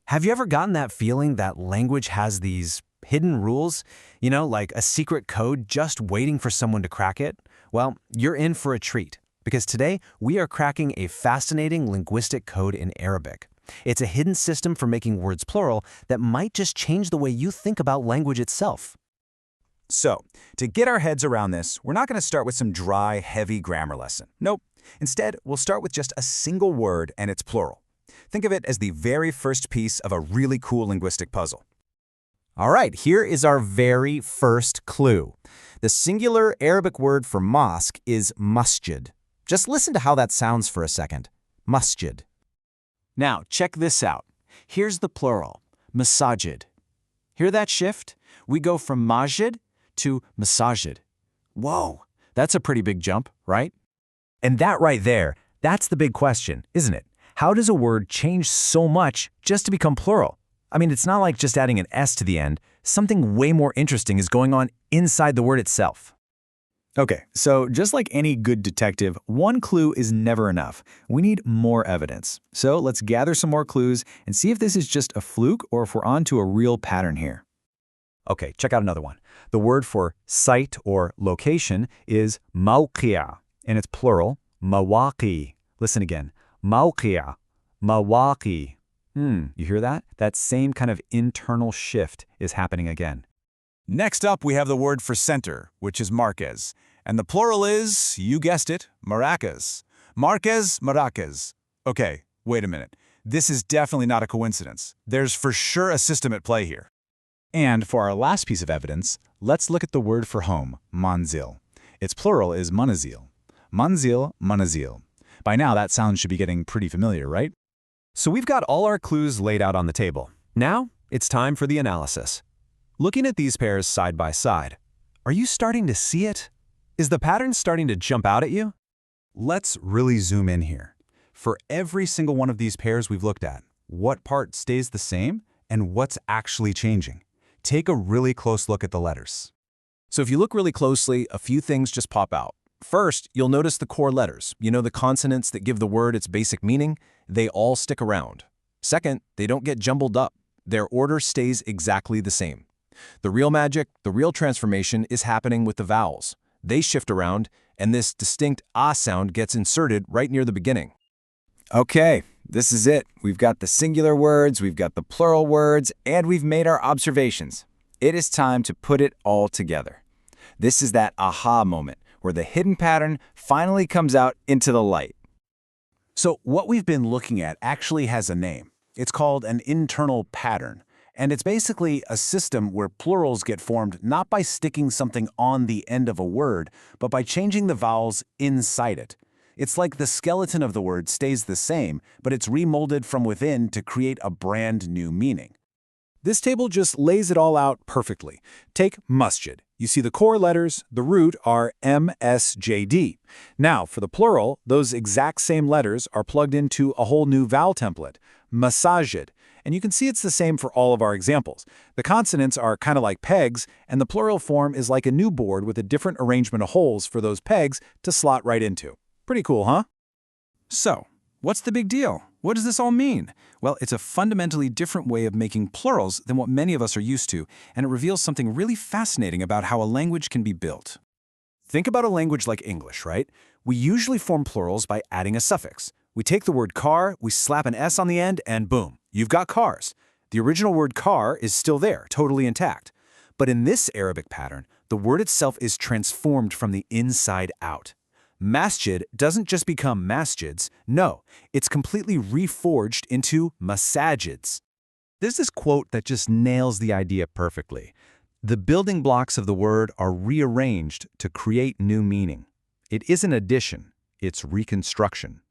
Have you ever gotten that feeling that language has these hidden rules? Like a secret code just waiting for someone to crack it? Well, you're in for a treat, because today we are cracking a fascinating linguistic code in Arabic. It's a hidden system for making words plural that might just change the way you think about language itself. So, to get our heads around this, we're not going to start with some dry, heavy grammar lesson. Nope. Instead, we'll start with just a single word and its plural. Think of it as the very first piece of a really cool linguistic puzzle. All right, here is our very first clue. The singular Arabic word for mosque is masjid. Just listen to how that sounds for a second. Masjid. Now, check this out. Here's the plural, masajid. Hear that shift? We go from masjid to masajid. Whoa, that's a pretty big jump, right? And that right there, that's the big question, isn't it? How does a word change so much just to become plural? I mean, it's not like just adding an S to the end. Something way more interesting is going on inside the word itself. Okay, so just like any good detective, one clue is never enough. We need more evidence. So let's gather some more clues and see if this is just a fluke or if we're onto a real pattern here. Okay, check out another one. The word for site or location is mawqi'a, and it's plural, mawaqi. Listen again, mawqi'a, mawaqi. You hear that? That same kind of internal shift is happening again. Next up, we have the word for center, which is marquez. And the plural is, you guessed it, maracas. Marquez, maracas. Okay, wait a minute. This is definitely not a coincidence. There's for sure a system at play here. And for our last piece of evidence, let's look at the word for home, manzil. Its plural is manazil. Manzil, manazil. By now, that sound should be getting pretty familiar, right? So we've got all our clues laid out on the table. Now, it's time for the analysis. Looking at these pairs side by side, are you starting to see it? Is the pattern starting to jump out at you? Let's really zoom in here. For every single one of these pairs we've looked at, what part stays the same and what's actually changing? Take a really close look at the letters. So if you look really closely, a few things just pop out. First, you'll notice the core letters. The consonants that give the word its basic meaning, they all stick around. Second, they don't get jumbled up. Their order stays exactly the same. The real magic, the real transformation is happening with the vowels. They shift around, and this distinct ah sound gets inserted right near the beginning. Okay, this is it. We've got the singular words, we've got the plural words, and we've made our observations. It is time to put it all together. This is that aha moment, where the hidden pattern finally comes out into the light. So what we've been looking at actually has a name. It's called an internal pattern. And it's basically a system where plurals get formed not by sticking something on the end of a word, but by changing the vowels inside it. It's like the skeleton of the word stays the same, but it's remolded from within to create a brand new meaning. This table just lays it all out perfectly. Take masjid. You see the core letters, the root, are MSJD. Now, for the plural, those exact same letters are plugged into a whole new vowel template, masajid. And you can see it's the same for all of our examples. The consonants are kind of like pegs, and the plural form is like a new board with a different arrangement of holes for those pegs to slot right into. Pretty cool, huh? So, what's the big deal? What does this all mean? Well, it's a fundamentally different way of making plurals than what many of us are used to, and it reveals something really fascinating about how a language can be built. Think about a language like English, right? We usually form plurals by adding a suffix. We take the word car, we slap an S on the end, and boom, you've got cars. The original word car is still there, totally intact. But in this Arabic pattern, the word itself is transformed from the inside out. Masjid doesn't just become masjids, no, it's completely reforged into masajids. There's this quote that just nails the idea perfectly. The building blocks of the word are rearranged to create new meaning. It isn't addition, it's reconstruction.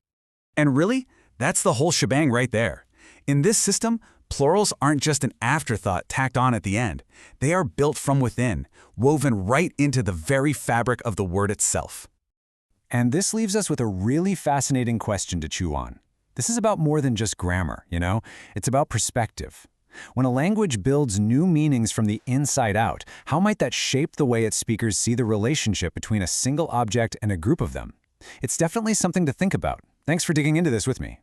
And really, that's the whole shebang right there. In this system, plurals aren't just an afterthought tacked on at the end. They are built from within, woven right into the very fabric of the word itself. And this leaves us with a really fascinating question to chew on. This is about more than just grammar, It's about perspective. When a language builds new meanings from the inside out, how might that shape the way its speakers see the relationship between a single object and a group of them? It's definitely something to think about. Thanks for digging into this with me.